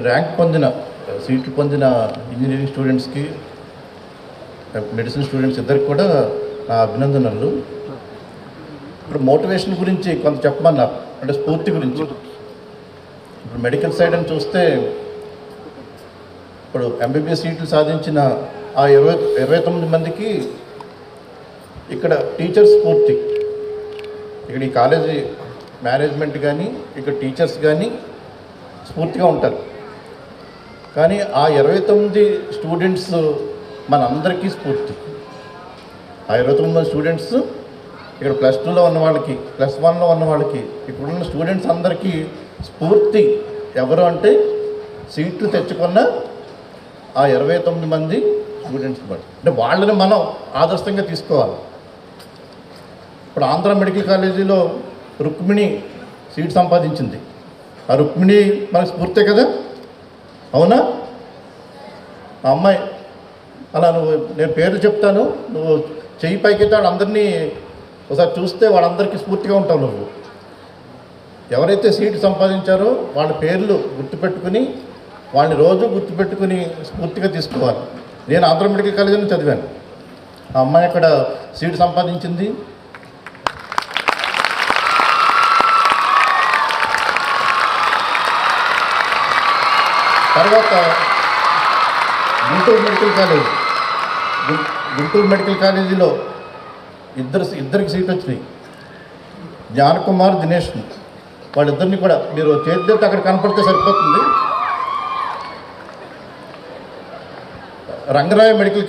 Rank పొందిన సీట్లు పొందిన ఇంజనీరింగ్ స్టూడెంట్స్కి మెడిసిన్ స్టూడెంట్స్ ఇద్దరికి కూడా నా అభినందనలు. ఇప్పుడు మోటివేషన్ గురించి కొంత చెప్పమన్నారు, అంటే స్ఫూర్తి గురించి. ఇప్పుడు మెడికల్ సైడ్ అని చూస్తే ఇప్పుడు ఎంబీబీఎస్ సీట్లు సాధించిన ఆ 29 మందికి ఇక్కడ టీచర్స్ స్ఫూర్తి. ఇక్కడ ఈ కాలేజీ మేనేజ్మెంట్ కానీ ఇక్కడ టీచర్స్ కానీ స్ఫూర్తిగా ఉంటారు. కానీ ఆ 29 స్టూడెంట్స్ మనందరికీ స్ఫూర్తి. ఆ 29 మంది స్టూడెంట్స్ ఇక్కడ +2లో ఉన్న వాళ్ళకి, +1లో ఉన్న వాళ్ళకి, ఇప్పుడున్న స్టూడెంట్స్ అందరికీ స్ఫూర్తి ఎవరు అంటే సీట్లు తెచ్చుకున్న ఆ 29 మంది స్టూడెంట్స్ బట్టి. అంటే వాళ్ళని మనం ఆదర్శంగా తీసుకోవాలి. ఇప్పుడు ఆంధ్ర మెడికల్ కాలేజీలో రుక్మిణి సీట్ సంపాదించింది. ఆ రుక్మిణి మనకు స్ఫూర్తే కదా, అవునా? ఆ అమ్మాయి అలా నేను పేర్లు చెప్తాను, నువ్వు చెయ్యి పైకెత్తే వాళ్ళందరినీ ఒకసారి చూస్తే వాళ్ళందరికీ స్ఫూర్తిగా ఉంటావు. నువ్వు ఎవరైతే సీటు సంపాదించారో వాళ్ళ పేర్లు గుర్తుపెట్టుకుని వాళ్ళని రోజు గుర్తుపెట్టుకుని స్ఫూర్తిగా తీసుకోవాలి. నేను ఆంధ్ర మెడికల్ కాలేజీలో చదివాను. ఆ అమ్మాయి అక్కడ సీటు సంపాదించింది. తర్వాత గుంటూరు మెడికల్ కాలేజీలో ఇద్దరికి సీట్ వచ్చినాయి. జ్ఞానకుమార్, దినేష్, వాళ్ళిద్దరిని కూడా మీరు చేతితో అక్కడ కనపడితే సరిపోతుంది. రంగరాయ మెడికల్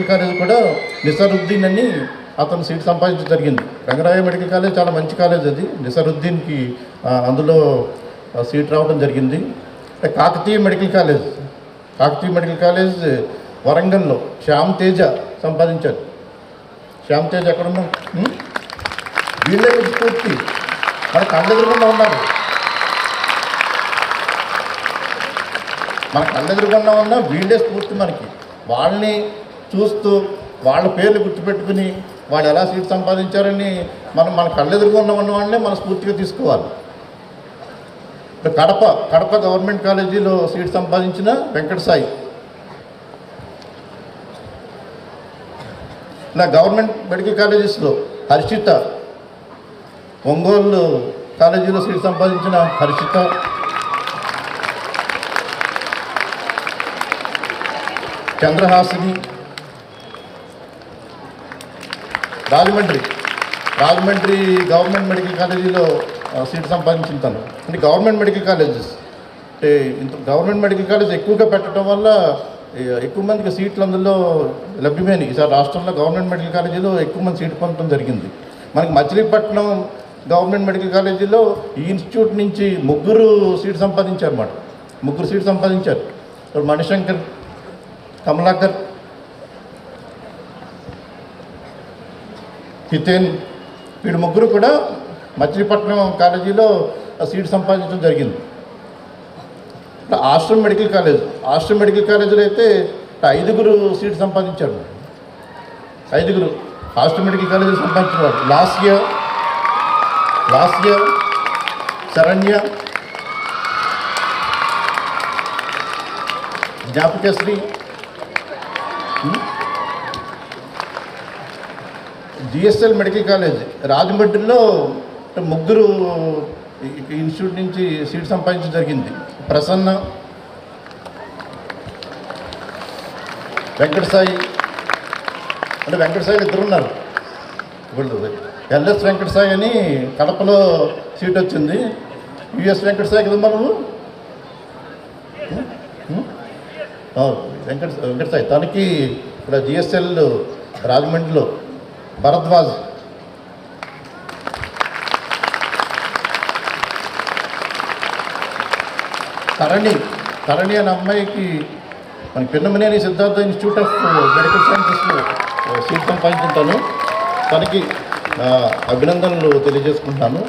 కాలేజ్ కూడా నిసారుద్దీన్ అని అతను సీట్ సంపాదించడం జరిగింది. రంగరాయ మెడికల్ కాలేజ్ చాలా మంచి కాలేజ్, అది నిసారుద్దీన్కి అందులో సీట్ రావడం జరిగింది. కాకతీయ మెడికల్ కాలేజ్ వరంగల్లో శ్యామ్ తేజ సంపాదించారు. శ్యామ్ తేజ ఎక్కడున్నా వీళ్ళే స్ఫూర్తి, మన కళ్ళెదురుగుండా ఉన్నారు. మన కళ్ళెదురుగుండా ఉన్న వీళ్ళే స్ఫూర్తి మనకి. వాళ్ళని చూస్తూ వాళ్ళ పేర్లు గుర్తుపెట్టుకుని వాళ్ళు ఎలా సీట్ సంపాదించారని మన కళ్ళెదురుగా ఉన్న వాళ్ళనే మన స్ఫూర్తిగా తీసుకోవాలి. కడప గవర్నమెంట్ కాలేజీలో సీట్ సంపాదించిన వెంకట సాయి, ఇలా గవర్నమెంట్ మెడికల్ కాలేజెస్లో హర్షిత, ఒంగోలు కాలేజీలో సీట్ సంపాదించిన హర్షిత, చంద్రహాసిని, రాజమండ్రి గవర్నమెంట్ మెడికల్ కాలేజీలో సీట్ సంపాదించిన తను. అంటే గవర్నమెంట్ మెడికల్ కాలేజెస్ అంటే గవర్నమెంట్ మెడికల్ కాలేజ్ ఎక్కువగా పెట్టడం వల్ల ఎక్కువ మందికి సీట్లు అందులో లభ్యమైనవి. ఈసారి రాష్ట్రంలో గవర్నమెంట్ మెడికల్ కాలేజీలో ఎక్కువ మంది సీట్లు పొందడం జరిగింది. మనకి మచిలీపట్నం గవర్నమెంట్ మెడికల్ కాలేజీలో ఈ ఇన్స్టిట్యూట్ నుంచి 3 సీట్ సంపాదించారు అన్నమాట. 3 సీట్ సంపాదించారు. మణిశంకర్, కమలాకర్, హితేన్, వీళ్ళు 3 కూడా మచిలీపట్నం కాలేజీలో సీట్ సంపాదించడం జరిగింది. ఆశ్రమ్ మెడికల్ కాలేజీలో అయితే 5 సీట్ సంపాదించారు. 5 ఆశ్రమ్ మెడికల్ కాలేజీలో సంపాదించిన వాడు. Lasya, Saranya, Gnapakasri, GSL medical college రాజమండ్రిలో 3 ఇన్స్టిట్యూట్ నుంచి సీట్ సంపాదించడం జరిగింది. ప్రసన్న, వెంకట సాయి, అంటే వెంకట సాయి 2 ఉన్నారు. ఇప్పుడు ఎల్ఎస్ వెంకట సాయి అని కడపలో సీట్ వచ్చింది. యుఎస్ వెంకట సాయి కదమ్మా నువ్వు? వెంకట సాయి, తనకి ఇక్కడ జిఎస్ఎల్ రాజమండ్రిలో. భరద్వాజ్, తరణి అనే అమ్మాయికి మన Pinnamaneni Siddhartha institute of medical సైన్సెస్లో సీట్ సంపాదించుంటాను. తనకి అభినందనలు తెలియజేసుకుంటాను.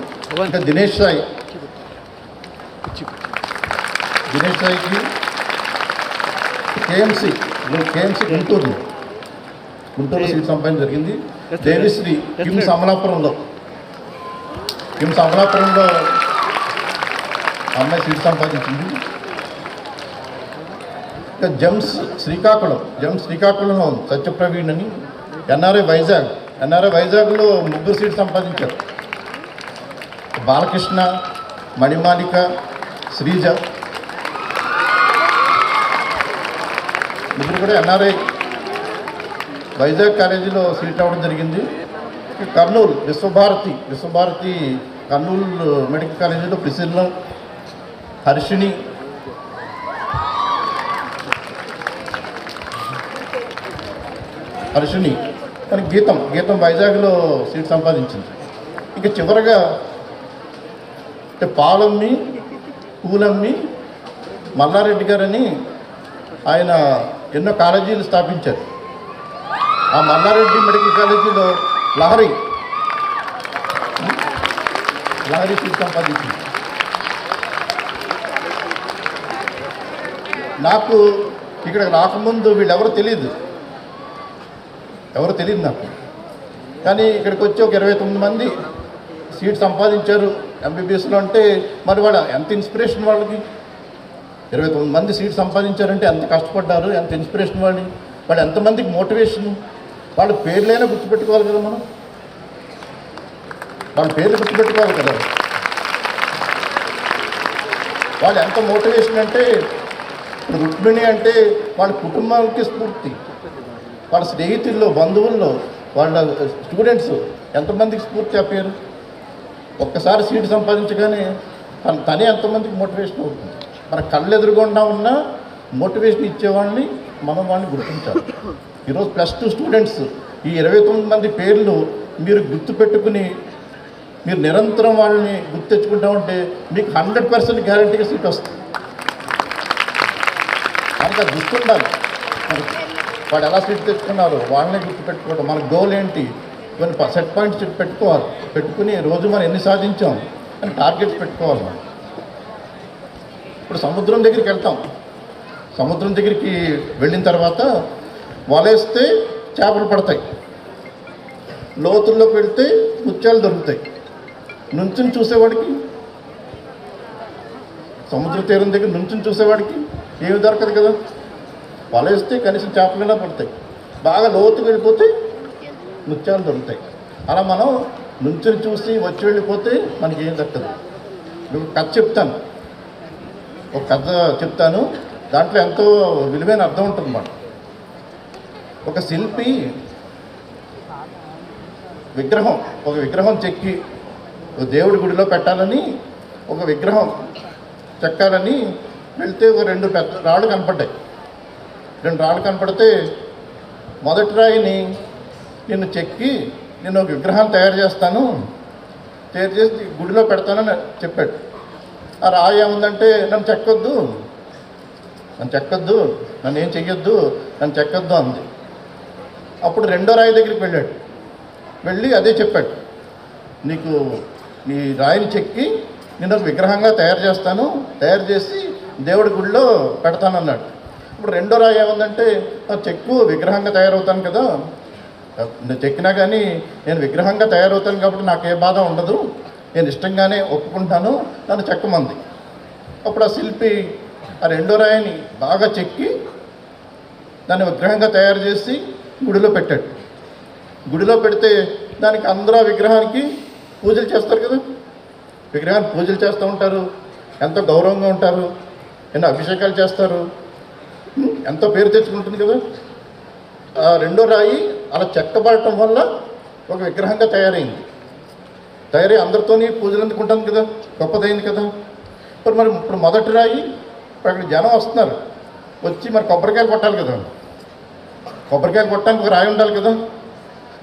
ఇంకా దినేష్ సాయికి కేఎంసి గుంటూరులో సీట్ సంపాదించడం జరిగింది. దేవిశ్రీ కిమ్స్ అమలాపురంలో అమ్మాయి సీట్ సంపాదించింది. ఇంకా జెమ్స్ శ్రీకాకుళంలో ఉంది సత్యప్రవీణ్ అని. ఎన్ఆర్ఐ వైజాగ్లో 3 సీట్ సంపాదించారు. బాలకృష్ణ, మణిమాలిక, శ్రీజ, ముగ్గురు కూడా ఎన్ఆర్ఐ వైజాగ్ కాలేజీలో సీట్ అవ్వడం జరిగింది. కర్నూలు విశ్వభారతి కర్నూలు మెడికల్ కాలేజీలో ప్రిసిల్లా, హర్షిణి, కానీ గీతం వైజాగ్లో సీట్ సంపాదించింది. ఇక చివరగా పాలమ్మి పూలమ్మి మల్లారెడ్డి గారని ఆయన ఎన్నో కాలేజీలు స్థాపించారు. ఆ మల్లారెడ్డి మెడికల్ కాలేజీలో లహరి సీట్ సంపాదించింది. నాకు ఇక్కడ రాకముందు వీళ్ళెవరో తెలియదు నాకు. కానీ ఇక్కడికి వచ్చి ఒక 29 మంది సీట్ సంపాదించారు ఎంబీబీఎస్లో అంటే మరి వాళ్ళ ఎంత ఇన్స్పిరేషన్ వాళ్ళకి. 29 మంది సీట్ సంపాదించారంటే ఎంత కష్టపడ్డారు, ఎంత ఇన్స్పిరేషన్ వాళ్ళు ఎంతమందికి మోటివేషన్. వాళ్ళ పేర్లైనా గుర్తుపెట్టుకోవాలి కదా, వాళ్ళ పేర్లు గుర్తుపెట్టుకోవాలి కదా. వాళ్ళు ఎంత మోటివేషన్ అంటే ఇప్పుడు రుక్మిణి అంటే వాళ్ళ కుటుంబానికి స్ఫూర్తి, వాళ్ళ స్నేహితుల్లో, బంధువుల్లో, వాళ్ళ స్టూడెంట్స్ ఎంతమందికి స్ఫూర్తి ఆ పేరు. ఒక్కసారి సీటు సంపాదించగానే తనే ఎంతమందికి మోటివేషన్ అవుతుంది. మన కళ్ళు ఎదురుగుండా ఉన్న మోటివేషన్ ఇచ్చేవాళ్ళని మనం వాళ్ళని గుర్తించాలి. ఈరోజు +2 స్టూడెంట్స్ ఈ 29 మంది పేర్లు మీరు గుర్తుపెట్టుకుని మీరు నిరంతరం వాళ్ళని గుర్తెచ్చుకుంటా ఉంటే మీకు 100% గ్యారంటీగా సీట్ వస్తుంది. మనకు అది గుర్తుండాలి. వాడు ఎలా సీట్ తెచ్చుకున్నారు వాళ్ళనే గుర్తుపెట్టుకోవడం. మన గోల్ ఏంటి, కొన్ని సెట్ పాయింట్స్ పెట్టుకుని రోజు మనం ఎన్ని సాధించాం అని టార్గెట్స్ పెట్టుకోవాలి. మనం ఇప్పుడు సముద్రం దగ్గరికి వెళ్తాం. సముద్రం దగ్గరికి వెళ్ళిన తర్వాత వలేస్తే చేపలు పడతాయి, లోతుల్లోకి వెళ్తే ముత్యాలు దొరుకుతాయి. నుంచుని చూసేవాడికి, సముద్ర తీరం దగ్గర నుంచుని చూసేవాడికి ఏమి దొరకదు కదా. వలేస్తే కనీసం చేపలైనా పడతాయి, బాగా లోతుకు వెళ్ళిపోతే ముత్యాలు దొరుకుతాయి. అలా మనం నుంచుని చూసి వచ్చి వెళ్ళిపోతే మనకి ఏం దక్కదు. ఒక కథ చెప్తాను, దాంట్లో ఎంతో విలువైన అర్థం ఉంటుంది అన్నమాట. ఒక శిల్పి ఒక విగ్రహం చెక్కి దేవుడి గుడిలో పెట్టాలని ఒక విగ్రహం చెక్కాలని వెళ్తే ఒక 2 పెద్ద రాళ్ళు కనపడ్డాయి. 2 రాళ్ళు కనపడితే మొదటి రాయిని నిన్ను చెక్కి నేను ఒక విగ్రహాన్ని తయారు చేసి గుడిలో పెడతానని చెప్పాడు. ఆ రాయి ఏముందంటే నన్ను చెక్కొద్దు, నన్ను ఏం చెయ్యొద్దు, నన్ను చెక్కొద్దు అంది. అప్పుడు రెండో రాయి దగ్గరికి వెళ్ళి అదే చెప్పాడు, నీకు నీ రాయిని చెక్కి నేను ఒక విగ్రహంగా తయారు చేసి దేవుడి గుడిలో పెడతానన్నాడు. ఇప్పుడు రెండో రాయి ఏముందంటే చెక్కు విగ్రహంగా తయారవుతాను కదా, నేను చెక్కినా కానీ నేను విగ్రహంగా తయారవుతాను కాబట్టి నాకు ఏ బాధ ఉండదు, నేను ఇష్టంగానే ఒప్పుకుంటాను, నన్ను చెక్కమంది. అప్పుడు ఆ శిల్పి ఆ రెండో రాయిని బాగా చెక్కి దాన్ని విగ్రహంగా తయారు చేసి గుడిలో పెట్టాడు. గుడిలో పెడితే దానికి అందరూ విగ్రహానికి పూజలు చేస్తారు కదా, విగ్రహానికి పూజలు చేస్తూ ఉంటారు, ఎంతో గౌరవంగా ఉంటారు, ఎన్నో అభిషేకాలు చేస్తారు, ఎంతో పేరు తెచ్చుకుంటుంది కదా. ఆ రెండో రాయి అలా చెక్కబడటం వల్ల ఒక విగ్రహంగా తయారై అందరితోని పూజలు అందుకుంటాను కదా, గొప్పదైంది కదా. ఇప్పుడు మొదటి రాయి ఇప్పుడు అక్కడ జనం వస్తున్నారు, వచ్చి మరి కొబ్బరికాయలు కొట్టాలి కదా, కొబ్బరికాయలు కొట్టడానికి ఒక రాయి ఉండాలి కదా.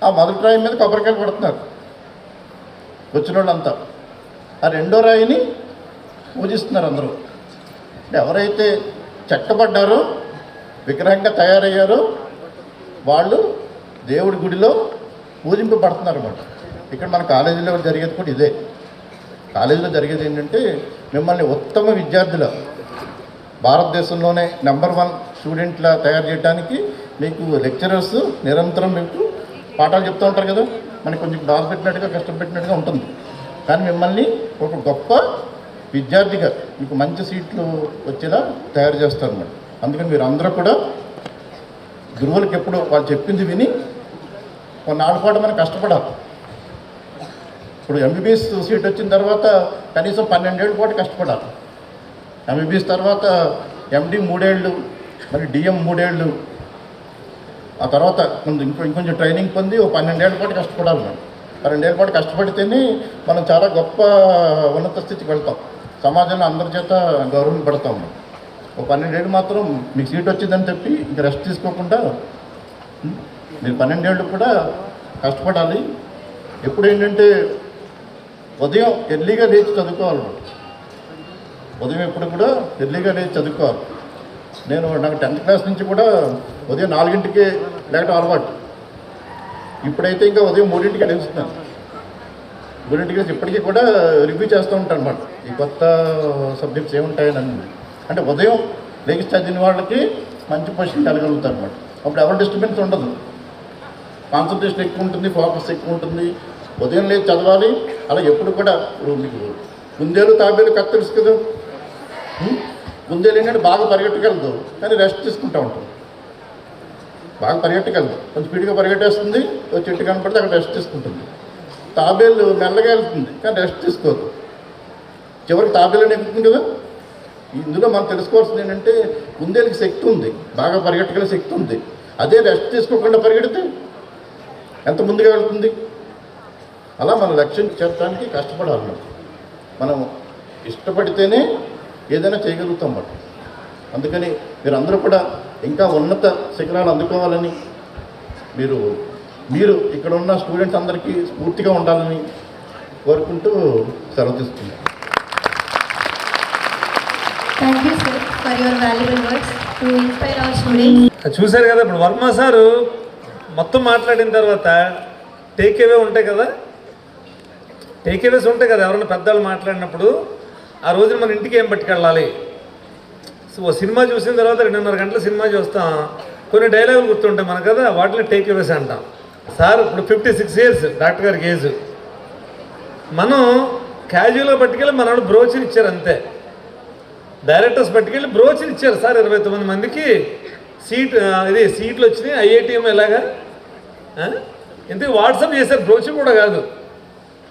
ఆ మొదటి రాయి మీద కొబ్బరికాయలు కొడుతున్నారు వచ్చిన వాళ్ళంతా. ఆ రెండో రాయిని పూజిస్తున్నారు అందరూ. ఎవరైతే చెక్కబడ్డారో విగ్రహంగా తయారయ్యారో వాళ్ళు దేవుడి గుడిలో పూజింపబడుతున్నారు అన్నమాట. ఇక్కడ మన కాలేజీలో జరిగేది కూడా ఇదే. కాలేజీలో జరిగేది ఏంటంటే మిమ్మల్ని ఉత్తమ విద్యార్థుల భారతదేశంలోనే నెంబర్ 1 స్టూడెంట్లా తయారు చేయడానికి మీకు లెక్చరర్స్ నిరంతరం మీకు పాఠాలు చెప్తూ ఉంటారు కదా. మనకి కొంచెం దాచిపెట్టినట్టుగా కష్టపెట్టినట్టుగా ఉంటుంది, కానీ మిమ్మల్ని ఒక గొప్ప విద్యార్థిగా మీకు మంచి సీట్లు వచ్చేలా తయారు చేస్తారు అన్నమాట. అందుకని మీరు అందరూ కూడా గురువులకు ఎప్పుడు వాళ్ళు చెప్పింది విని కొన్నాళ్ళ పాటు మనం కష్టపడాలి. ఇప్పుడు ఎంబీబీఎస్ సీట్ వచ్చిన తర్వాత కనీసం 12 ఏళ్ళ పాటు కష్టపడాలి. ఎంబీబీఎస్ తర్వాత ఎండి 3 ఏళ్ళు, మరి డిఎం 3 ఏళ్ళు, ఆ తర్వాత ఇంకొంచెం ట్రైనింగ్ పొంది ఓ 12 ఏళ్ళ పాటు కష్టపడాలి. మనం 12 ఏళ్ళ పాటు కష్టపడితేనే మనం చాలా గొప్ప ఉన్నత స్థితికి వెళ్తాం, సమాజంలో అందరి చేత గౌరవం పడతాం. ఓ 12 ఏళ్ళు మాత్రం మీకు సీట్ వచ్చిందని చెప్పి ఇంక రెస్ట్ తీసుకోకుండా మీరు 12 ఏళ్ళు కూడా కష్టపడాలి. ఎప్పుడు ఏంటంటే ఉదయం ఎర్లీగా లేచి చదువుకోవాలి. ఉదయం ఎప్పుడు కూడా ఎర్లీగా లేచి చదువుకోవాలి. నాకు 10th క్లాస్ నుంచి కూడా ఉదయం 4ంటికే లేకటం అలవాటు. ఇప్పుడైతే ఇంకా ఉదయం 3ంటికే లేస్తున్నాను. 3ంటికి లేచి ఇప్పటికీ కూడా రివ్యూ చేస్తూ ఉంటాను అన్నమాట, ఈ కొత్త సబ్జెక్ట్స్ ఏముంటాయని అన్నీ. అంటే ఉదయం లేచి చదివిన వాళ్ళకి మంచి పొజిషన్ కలగలుగుతారు అన్నమాట. అప్పుడు ఎవరి డిస్టర్బెన్స్ ఉండదు, కాన్సన్ట్రేషన్ ఎక్కువ ఉంటుంది, ఫోకస్ ఎక్కువ ఉంటుంది. ఉదయం లేచి చదవాలి. అలా ఎప్పుడు కూడా మీకు కుందేలు తాబేలు కథ తెలుసు కదా. కుందేలు ఏంటంటే బాగా పరిగెట్టగలదు, కానీ రెస్ట్ తీసుకుంటూ ఉంటుంది. బాగా పరిగెట్టగలదు, కొంచెం స్పీడ్గా పరిగెట్టేస్తుంది, ఒక చెట్టు కనపడితే అక్కడ రెస్ట్ తీసుకుంటుంది. తాబేలు మెల్లగా వెళ్తుంది, కానీ రెస్ట్ తీసుకోదు. చివరికి తాబేలు ఎక్కుతుంది కదా. ఇందులో మనం తెలుసుకోవాల్సింది ఏంటంటే కుందేలుకి శక్తి ఉంది, బాగా పరిగెట్టగల శక్తి ఉంది. అదే రెస్ట్ తీసుకోకుండా పరిగెడితే ఎంత ముందుగా వెళ్తుంది. అలా మన లక్ష్యం చేర్చడానికి కష్టపడాలి. మనం ఇష్టపడితేనే ఏదైనా చేయగలుగుతాం అన్నమాట. అందుకని మీరందరూ కూడా ఇంకా ఉన్నత శిఖరాలు అందుకోవాలని, మీరు ఇక్కడ ఉన్న స్టూడెంట్స్ అందరికీ స్ఫూర్తిగా ఉండాలని కోరుకుంటూ సెలవు తీసుకుంటాం. Thank you sir for your valuable words to inspire our students. చూశారు కదా, ఇప్పుడు వర్మ సారు మొత్తం మాట్లాడిన తర్వాత టేక్ అవే ఉంటాయి కదా, టేక్ అవేస్ ఉంటాయి కదా. ఎవరైనా పెద్దవాళ్ళు మాట్లాడినప్పుడు ఆ రోజున మన ఇంటికి ఏం పట్టుకెళ్ళాలి. సో ఓ సినిమా చూసిన తర్వాత 2:30 గంటల సినిమా చూస్తాం, కొన్ని డైలాగులు గుర్తుంటాయి మనకు కదా, వాటిలో టేక్ అవేస్ అంటాం. సార్ ఇప్పుడు 56 ఇయర్స్ డాక్టర్ గారికి ఏజ్. మనం క్యాజువల్గా పట్టుకెళ్ళి మన వాళ్ళు బ్రోచర్ ఇచ్చారు అంతే. డైరెక్టర్స్ పట్టుకెళ్ళి బ్రోచర్ ఇచ్చారు, సార్ 29 మందికి సీట్లు వచ్చినాయి ఐఐటీఎం ఎలాగా. ఇంతకు వాట్సాప్ చేశారు, బ్రోచర్ కూడా కాదు,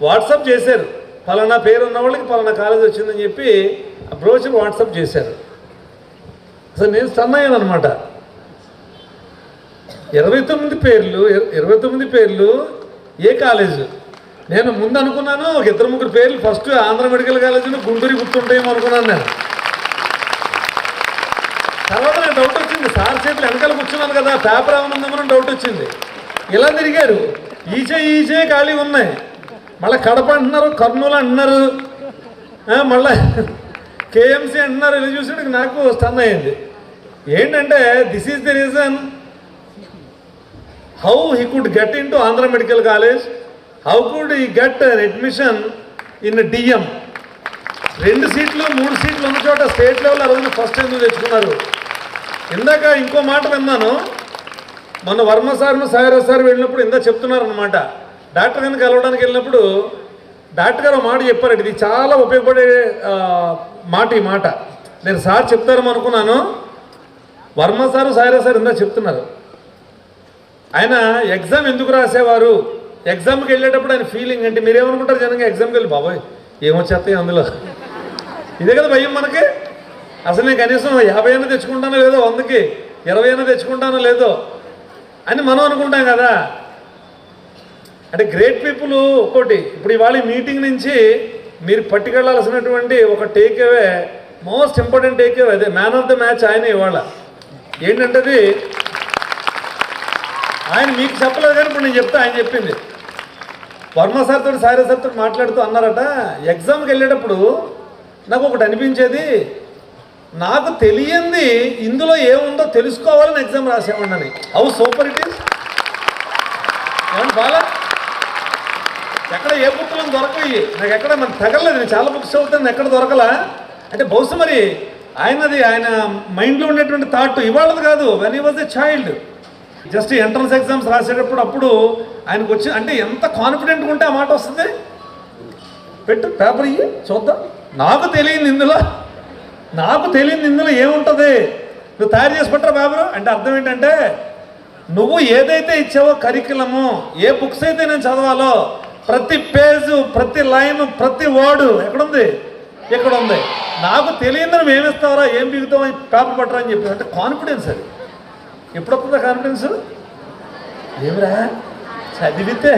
వాట్సాప్ చేశారు. పలానా పేరు ఉన్న వాళ్ళకి పలానా కాలేజ్ వచ్చిందని చెప్పి ఆ బ్రోచర్ వాట్సాప్ చేశారు. అసలు నేను స్టన్ అయ్యాను అనమాట. 29 పేర్లు ఏ కాలేజు. నేను ముందు అనుకున్నాను ఒక 2-3 పేర్లు ఫస్ట్ ఆంధ్ర మెడికల్ కాలేజీలో గుంటూరు గుర్తుంటాయేమో అనుకున్నాను నేను. తర్వాత నాకు డౌట్ వచ్చింది, సార్ చేతులు వెనకాల కూర్చున్నాను కదా, పేపర్ ఏమనుందామని డౌట్ వచ్చింది. ఇలా తిరిగారు, ఈచే ఖాళీ ఉన్నాయి. మళ్ళీ కడప అంటున్నారు, కర్నూలు అంటున్నారు, మళ్ళీ కేఎంసీ అంటున్నారు. ఇలా చూసి నాకు స్టన్ అయ్యింది. ఏంటంటే this is the reason how he could get in to Andhra medical college, how could he get admission in DM. 2 సీట్లు 3 సీట్లు ఉన్న చోట స్టేట్ లెవెల్ ఆ రోజున ఫస్ట్ ఎందుకు తెచ్చుకున్నారు. ఇందాక ఇంకో మాట విన్నాను, మొన్న వర్మ సార్ను సాయిరాజ్ సార్ వెళ్ళినప్పుడు ఇందా చెప్తున్నారు అనమాట. డాక్టర్ గారిని కలవడానికి వెళ్ళినప్పుడు డాక్టర్ గారు మాట చెప్పారు, ఇది చాలా ఉపయోగపడే మాట. ఈ మాట నేను సార్ చెప్తారేమో అనుకున్నాను. వర్మ సారు సాయిరాజ్ సార్ ఇందా చెప్తున్నారు, ఆయన ఎగ్జామ్ ఎందుకు రాసేవారు, ఎగ్జామ్కి వెళ్ళేటప్పుడు ఆయన ఫీలింగ్ అంటే మీరేమనుకుంటారు జనంగా, ఎగ్జామ్కి వెళ్ళి బాబాయ్ ఏమొచ్చేస్తాయి అందులో, ఇదే కదా భయం మనకి. అసలు నేను కనీసం 50 అయినా తెచ్చుకుంటానో లేదో, 100కి 20 అయినా తెచ్చుకుంటానో లేదో అని మనం అనుకుంటాం కదా. అంటే గ్రేట్ పీపుల్ ఒక్కోటి. ఇప్పుడు ఇవాళ మీటింగ్ నుంచి మీరు పట్టుకెళ్ళాల్సినటువంటి ఒక take away, most important take away అదే, మ్యాన్ ఆఫ్ ద మ్యాచ్ ఆయన ఇవాళ. ఏంటంటే అది ఆయన మీకు చెప్పలేదు కానీ ఇప్పుడు నేను చెప్తా, ఆయన చెప్పింది. వర్మ సార్తో సాయిరాజ్ సార్తో మాట్లాడుతూ అన్నారట, ఎగ్జామ్కి వెళ్ళేటప్పుడు నాకు ఒకటి అనిపించేది, నాకు తెలియంది ఇందులో ఏముందో తెలుసుకోవాలని ఎగ్జామ్ రాసేవాడిని. How super it is. ఏమంటే బాగా ఎక్కడ ఏ బుక్లో దొరకవి నాకు, ఎక్కడ మనకు తగలలేదు. నేను చాలా బుక్స్ చదువుతాను, ఎక్కడ దొరకలా. అంటే బహుశా మరి ఆయన మైండ్లో ఉండేటువంటి థాట్ ఇవాళది కాదు, when he was a child. Just entrance exams రాసేటప్పుడు అప్పుడు ఆయనకు వచ్చి, అంటే ఎంత కాన్ఫిడెంట్గా ఉంటే ఆ మాట వస్తుంది. పెట్టు పేపర్ ఇయ్యి చూద్దాం, నాకు తెలియని ఇందులో ఏముంటుంది, నువ్వు తయారు చేసి పెట్టరా బాబు అంటే అర్థం ఏంటంటే నువ్వు ఏదైతే ఇచ్చావో కరికులము, ఏ బుక్స్ అయితే నేను చదవాలో ప్రతి పేజు, ప్రతి లైన్, ప్రతి వర్డు ఎక్కడుంది, ఇక్కడ ఉంది. నాకు తెలియదు నువ్వు ఏమిస్తావరా, ఏం బిగుతావు పేపర్ పట్టరా అని చెప్పి అంటే కాన్ఫిడెన్స్. అది ఎప్పుడు వస్తుందా కాన్ఫిడెన్స్? ఏమిరా చదివితే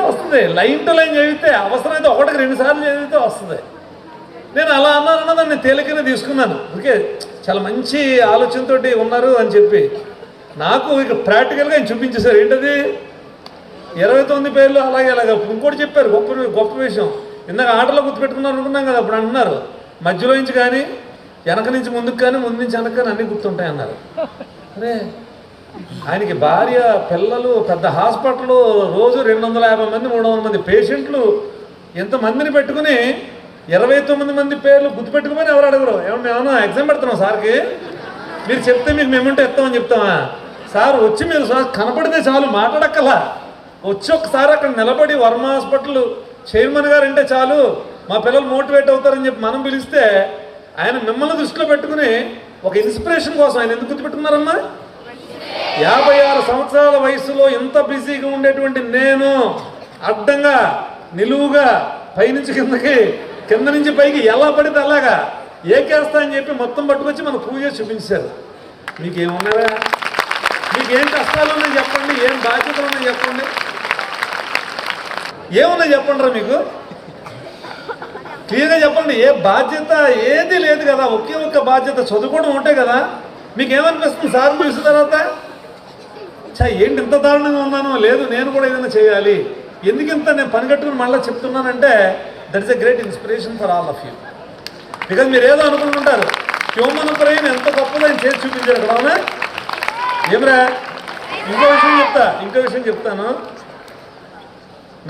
వస్తుంది, లైన్ టు లైన్ చదివితే, అవసరమైతే 1-2 సార్లు చదివితే వస్తుంది. నేను అలా అన్నానన్నా దాన్ని తేలికనే తీసుకున్నాను. ఓకే, చాలా మంచి ఆలోచనతోటి ఉన్నారు అని చెప్పి నాకు ఇక ప్రాక్టికల్గా ఆయన చూపించేశారు. ఏంటది 29 పేర్లు అలాగే ఇంకోటి చెప్పారు, గొప్ప విషయం. ఇందాక ఆటలో గుర్తుపెట్టుకున్నారు అనుకున్నాం కదా, అప్పుడు అంటున్నారు మధ్యలో నుంచి కానీ వెనక నుంచి ముందుకు కానీ ముందు నుంచి వెనక కానీ అన్నీ గుర్తుంటాయి అన్నారు. అరే ఆయనకి భార్య, పిల్లలు, పెద్ద హాస్పిటల్, రోజు 250 మంది 300 మంది పేషెంట్లు, ఎంతమందిని పెట్టుకుని 29 మంది పేర్లు గుర్తుపెట్టుకుని ఎవరు అడగరు. ఏమన్నా ఎగ్జామ్ పెడుతున్నాం సార్కి, మీరు చెప్తే మీకు మేముంటే ఎత్తామని చెప్తామా? సార్ వచ్చి మీరు సార్ కనపడితే చాలు, మాట్లాడక్కలా, వచ్చి ఒకసారి అక్కడ నిలబడి వర్మ హాస్పిటల్ చైర్మన్ గారు అంటే చాలు మా పిల్లలు మోటివేట్ అవుతారని చెప్పి మనం పిలిస్తే ఆయన మిమ్మల్ని దృష్టిలో పెట్టుకుని ఒక ఇన్స్పిరేషన్ కోసం ఆయన ఎందుకు గుర్తుపెట్టుకున్నారమ్మా? 56 సంవత్సరాల వయసులో ఎంత బిజీగా ఉండేటువంటి నేను అడ్డంగా, నిలువుగా, పైనుంచి కిందకి, కింద నుంచి పైకి ఎలా పడితే అలాగా ఏకేస్తా అని చెప్పి మొత్తం పట్టుకొచ్చి మనకు ప్రూవ్ చేసి చూపించారు. మీకేమున్నారా, మీకేం కష్టాలు ఉన్నాయి చెప్పండి, ఏం బాధ్యతలు ఉన్నాయి చెప్పండి, ఏమున్నాయి చెప్పండి రా, మీకు క్లియర్గా చెప్పండి. ఏ బాధ్యత ఏది లేదు కదా, ఒకే ఒక్క బాధ్యత చదువుకోవడం ఉంటే కదా. మీకేమనిపిస్తుంది సార్ చూసిన తర్వాత, ఏంటి ఇంత దారుణంగా ఉన్నాను, లేదు నేను కూడా ఏదైనా చేయాలి, ఎందుకింత నేను పని కట్టుకుని మళ్ళీ చెప్తున్నానంటే that is a great inspiration for all of you. Because మీరు ఏదో అనుకుంటుంటారు హ్యూమన్ బ్రెయిన్ ఎంత గొప్పదో ఆయన చేసి చూపించారు కదా, అవునా? ఏమరా ఇంకో విషయం చెప్తాను.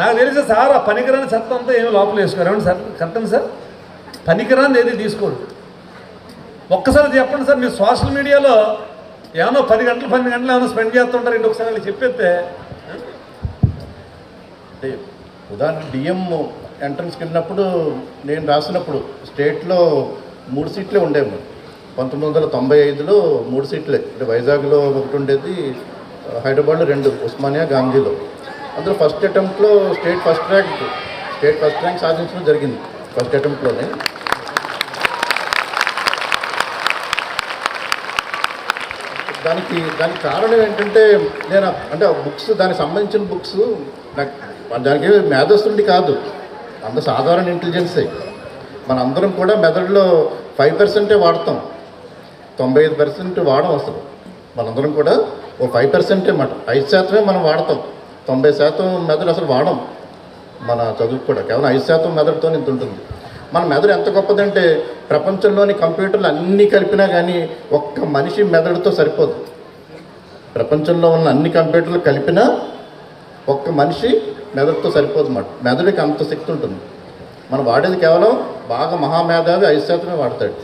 నాకు తెలిసి సార్ ఆ పనికిరాని చెత్త అంతా ఏమి లోపల వేసుకోరు. ఏమండి సార్, కరెక్ట్ సార్, పనికిరాని ఏది తీసుకోడు. ఒక్కసారి చెప్పండి సార్, మీరు సోషల్ మీడియాలో ఏమన్నా 10 గంటలు 12 గంటలు ఏమైనా స్పెండ్ చేస్తుంటారు, ఇంటి ఒకసారి చెప్పేస్తే. అంటే ఉదాహరణ డిఎం ఎంట్రన్స్కి వెళ్ళినప్పుడు నేను రాసినప్పుడు స్టేట్లో 3 సీట్లే ఉండేవి. 1995లో 3 సీట్లే, అంటే వైజాగ్లో ఒకటి ఉండేది, హైదరాబాద్లో 2, ఉస్మానియా, గాంధీలో. అందులో ఫస్ట్ అటెంప్ట్లో స్టేట్ ఫస్ట్ ర్యాంక్ సాధించడం జరిగింది ఫస్ట్ అటెంప్ట్లోనే. దానికి కారణం ఏంటంటే నేను అంటే బుక్స్, దానికి సంబంధించిన బుక్స్ దానికి మేధస్సుండి కాదు, అంత సాధారణ ఇంటెలిజెన్సే. మనందరం కూడా మెదడులో 5% వాడతాం, 95% వాడం అసలు. మనందరం కూడా ఓ 5% మాట, 5% మనం వాడతాం, 90% మెదడు అసలు వాడం. మన చదువు కూడా కేవలం 5% మెదడుతో ఇంత ఉంటుంది. మన మెదడు ఎంత గొప్పదంటే ప్రపంచంలోని కంప్యూటర్లు అన్నీ కలిపినా కానీ ఒక్క మనిషి మెదడుతో సరిపోదు. ప్రపంచంలో ఉన్న అన్ని కంప్యూటర్లు కలిపినా ఒక్క మనిషి మెదడుతో సరిపోదు అన్నమాట. మెదడుకి అంత శక్తి ఉంటుంది. మనం వాడేది కేవలం బాగా మహామేధావి 5% వాడతాడు.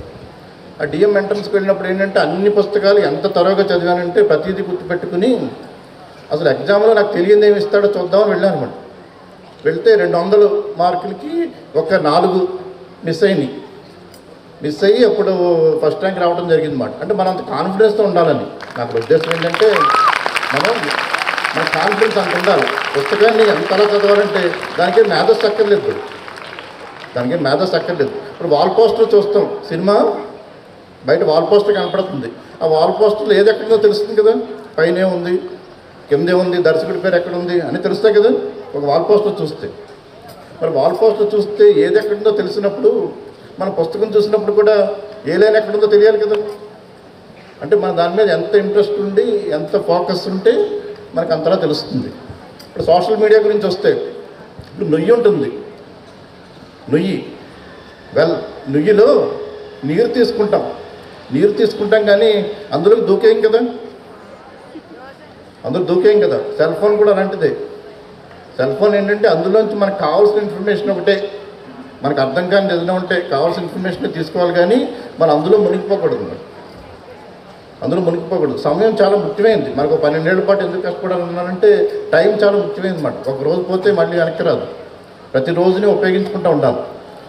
ఆ డిఎం ఎంట్రన్స్కి వెళ్ళినప్పుడు ఏంటంటే అన్ని పుస్తకాలు ఎంత త్వరగా చదివానంటే ప్రతిదీ గుర్తుపెట్టుకుని అసలు ఎగ్జామ్లో నాకు తెలియదు ఏమి ఇస్తాడో చూద్దామని వెళ్ళాను అనమాట. వెళ్తే 200 మార్కులకి ఒక 4 మిస్ అయ్యి అప్పుడు ఫస్ట్ ర్యాంక్ రావడం జరిగింది అన్నమాట. అంటే మనం అంత కాన్ఫిడెన్స్తో ఉండాలని నాకు ఉద్దేశం ఏంటంటే మన కాన్ఫిడెన్స్ అంత ఉండాలి. పుస్తకాన్ని ఎంతలా చదవాలంటే దానికేం మేధస్సు అక్కర్లేదు. ఇప్పుడు వాల్ పోస్టర్ చూస్తాం, సినిమా బయట వాల్ పోస్టర్ కనపడుతుంది. ఆ వాల్ పోస్టర్లో ఏది ఎక్కడుందో తెలుస్తుంది కదా, పైనే ఉంది, కిందే ఉంది, దర్శకుడి పేరు ఎక్కడ ఉంది అని తెలుస్తాయి కదా ఒక వాల్ పోస్టర్ చూస్తే. మరి వాల్ పోస్టర్ చూస్తే ఏది ఎక్కడుందో తెలిసినప్పుడు మన పుస్తకం చూసినప్పుడు కూడా ఏ లైన్ ఎక్కడుందో తెలియాలి కదా. అంటే మన దాని మీద ఎంత ఇంట్రెస్ట్ ఉండి ఎంత ఫోకస్ ఉంటే మనకు అంతలా తెలుస్తుంది. ఇప్పుడు సోషల్ మీడియా గురించి వస్తే ఇప్పుడు నొయ్యి ఉంటుంది, నుయ్యిలో నీరు తీసుకుంటాం కానీ అందులోకి దూకేయం కదా. సెల్ ఫోన్ కూడా అలాంటిదే. సెల్ ఫోన్ ఏంటంటే అందులోంచి మనకు కావాల్సిన ఇన్ఫర్మేషన్ ఒకటే, మనకు అర్థం కాని ఏదైనా ఉంటే కావాల్సిన ఇన్ఫర్మేషన్ తీసుకోవాలి కానీ మనం అందులో మునిగిపోకూడదు. సమయం చాలా ముఖ్యమైనది. మనకు 12 ఏళ్ల పాటు ఎందుకు కష్టపడాలన్నానంటే టైం చాలా ముఖ్యమైనది అన్నమాట. ఒక రోజు పోతే మళ్ళీ వెనక్కి రాదు. ప్రతిరోజుని ఉపయోగించుకుంటూ ఉండాలి.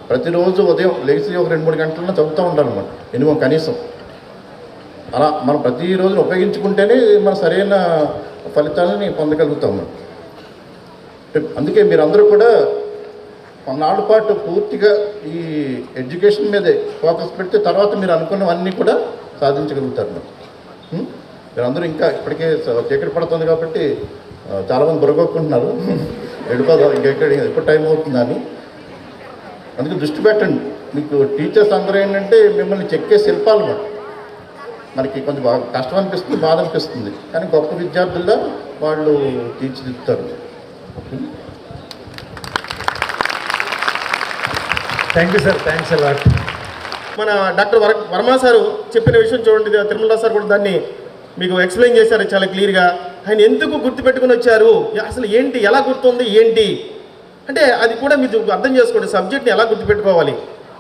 ప్రతిరోజు ఉదయం లేచి ఒక 2-3 గంటలన్నా చదువుతూ ఉండాలన్నమాట మినిమం కనీసం. అలా మనం ప్రతిరోజు ఉపయోగించుకుంటేనే మన సరైన ఫలితాలని పొందగలుగుతాం. అందుకే మీరందరూ కూడా కొన్నాళ్ళ పాటు పూర్తిగా ఈ ఎడ్యుకేషన్ మీదే ఫోకస్ పెడితే తర్వాత మీరు అనుకున్నవన్నీ కూడా సాధించగలుగుతారు. మీరందరూ ఇంకా ఇప్పటికే చీకటి పడుతుంది కాబట్టి చాలామంది బుర్రగొక్కుంటున్నారు, వెళ్ళిపోదాం ఎప్పుడు టైం అవుతుందని. అందుకే దృష్టి పెట్టండి. మీకు టీచర్స్ అందరూ ఏంటంటే మిమ్మల్ని చెక్కే శిల్పాలు మనకి కొంచెం బాగా కష్టం అనిపిస్తుంది, బాధ అనిపిస్తుంది, కానీ గొప్ప విద్యార్థుల్లో వాళ్ళు తీర్చిదిద్దుతారు. Thank you sir, thanks a lot. మన డాక్టర్ వర్మ సారు చెప్పిన విషయం చూడండి, తిరుమల సార్ కూడా దాన్ని మీకు ఎక్స్ప్లెయిన్ చేశారు చాలా క్లియర్గా. ఆయన ఎందుకు గుర్తుపెట్టుకుని వచ్చారు, అసలు ఏంటి, ఎలా గుర్తుంది ఏంటి అంటే అది కూడా మీరు అర్థం చేసుకోండి. సబ్జెక్ట్ని ఎలా గుర్తుపెట్టుకోవాలి.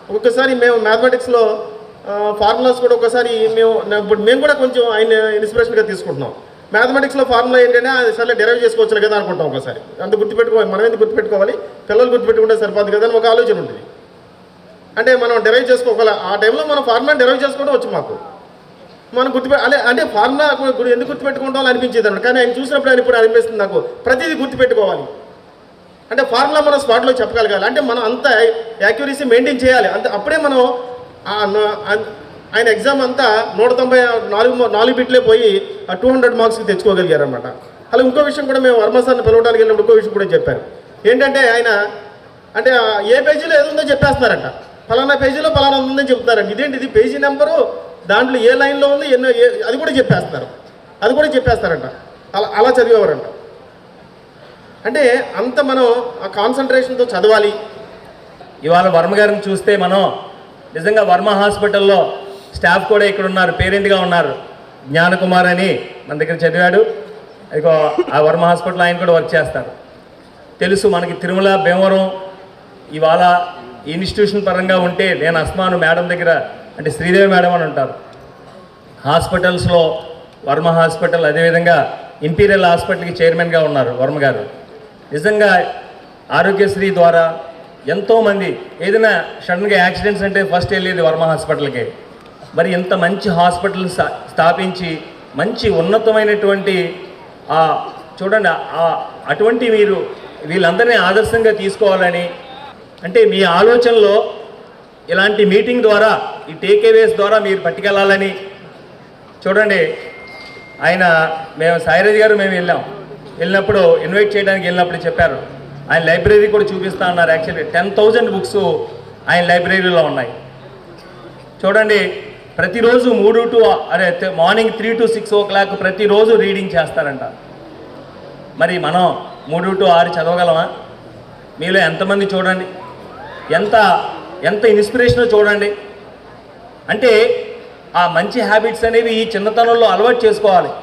ఒక్కొక్కసారి మేము మ్యాథమెటిక్స్లో ఫార్ములాస్ కూడా ఒకసారి మేము కూడా కొంచెం ఆయన ఇన్స్పిరేషన్గా తీసుకుంటున్నాం. మ్యాథమెటిక్స్లో ఫార్ములా ఏంటంటే అది సరే డెరైవ్ చేసుకోవచ్చు కదా అనుకుంటాం ఒకసారి. అంత గుర్తుపెట్టుకోవాలి, మనం ఎందుకు గుర్తుపెట్టుకోవాలి, పిల్లలు గుర్తుపెట్టుకుంటే సరిపోదు కదా అని ఒక ఆలోచన ఉంటుంది. అంటే మనం డెరైవ్ చేసుకోగల ఆ టైంలో మనం ఫార్ములా డెరైవ్ చేసుకోవడం వచ్చు మాకు, మనం అంటే ఫార్ములా ఎందుకు గుర్తుపెట్టుకుంటాం అనిపించేది అన్నమాట. కానీ ఆయన చూసినప్పుడు ఆయన ఇప్పుడు అనిపిస్తుంది నాకు ప్రతిదీ గుర్తుపెట్టుకోవాలి. అంటే ఫార్ములా మనం స్పాట్లో చెప్పగలగాలి, అంటే మనం అంత యాక్యురసీ మెయింటైన్ చేయాలి. అంత అప్పుడే మనం ఆయన ఎగ్జామ్ అంతా 194 బిట్లే పోయి 200 మార్క్స్కి తెచ్చుకోగలిగారు అనమాట. అలా ఇంకో విషయం కూడా మేము వర్మ సార్ని పిలవడానికి వెళ్ళినప్పుడు ఇంకో విషయం కూడా చెప్పారు. ఏంటంటే ఆయన అంటే ఏ పేజీలో ఏదో ఉందో చెప్పేస్తున్నారంట, ఫలానా పేజీలో ఫలానా ఉందని చెప్తారంట. ఇదేంటి ఇది పేజీ నెంబరు, దాంట్లో ఏ లైన్లో ఉంది అది కూడా చెప్పేస్తారంట. అలా చదివేవారంట. అంటే అంత మనం ఆ కాన్సన్ట్రేషన్తో చదవాలి. ఇవాళ వర్మ గారిని చూస్తే మనం నిజంగా వర్మ హాస్పిటల్లో స్టాఫ్ కూడా ఇక్కడ ఉన్నారు, పేరెంట్గా ఉన్నారు. జ్ఞానకుమార్ అని మన దగ్గర చదివాడు. ఇక ఆ వర్మ హాస్పిటల్లో ఆయన కూడా వర్క్ చేస్తారు. తెలుసు మనకి తిరుమల భీమవరం ఇవాళ ఇన్స్టిట్యూషన్ పరంగా ఉంటే నేను అస్మాను మేడం దగ్గర అంటే శ్రీదేవి మేడం అని ఉంటారు. హాస్పిటల్స్లో వర్మ హాస్పిటల్, అదేవిధంగా ఇంపీరియల్ హాస్పిటల్కి చైర్మన్గా ఉన్నారు వర్మ గారు. నిజంగా ఆరోగ్యశ్రీ ద్వారా ఎంతోమంది ఏదైనా సడన్గా యాక్సిడెంట్స్ అంటే ఫస్ట్ వెళ్ళేది వర్మ హాస్పిటల్కే. మరి ఇంత మంచి హాస్పిటల్ స్థాపించి మంచి ఉన్నతమైనటువంటి చూడండి అటువంటి మీరు వీళ్ళందరినీ ఆదర్శంగా తీసుకోవాలని అంటే మీ ఆలోచనలో ఇలాంటి మీటింగ్ ద్వారా ఈ టేక్అవేస్ ద్వారా మీరు పట్టుకెళ్ళాలని చూడండి. మేము సాయిరాజ్ గారు మేము వెళ్ళినప్పుడు ఇన్వైట్ చేయడానికి వెళ్ళినప్పుడు చెప్పారు, ఆయన లైబ్రరీ కూడా చూపిస్తా అన్నారు. యాక్చువల్లీ 10,000 బుక్స్ ఆయన లైబ్రరీలో ఉన్నాయి. చూడండి ప్రతిరోజు మార్నింగ్ 3 to 6 o'clock ప్రతిరోజు రీడింగ్ చేస్తారంట. మరి మనం 3 to 6 చదవగలమా? మీలో ఎంతమంది చూడండి, ఎంత ఇన్స్పిరేషనో చూడండి. అంటే ఆ మంచి హ్యాబిట్స్ అనేవి ఈ చిన్నతనంలో అలవాటు చేసుకోవాలి.